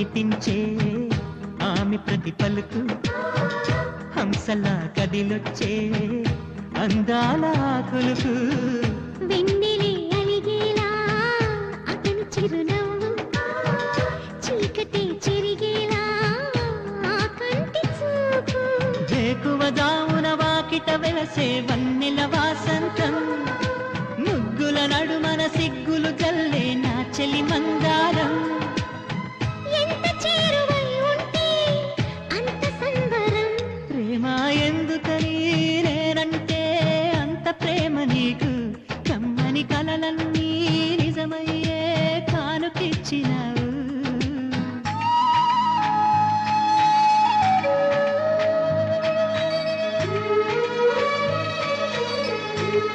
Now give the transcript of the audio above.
పునితించే ఆమె ప్రతి పలుకు హంసలా కదిలొచ్చే అందాల ఆకులకు వెన్నెలే అలిగేలా అతని చిరునవ్వు చీకటి చెరిగేలా ఆ కంటి చూపు వేకువజామున వాకిట వెలసే వన్నెల వాసంతం ముగ్గుల నడుమన సిగ్గులు జల్లే నా చెలి మందార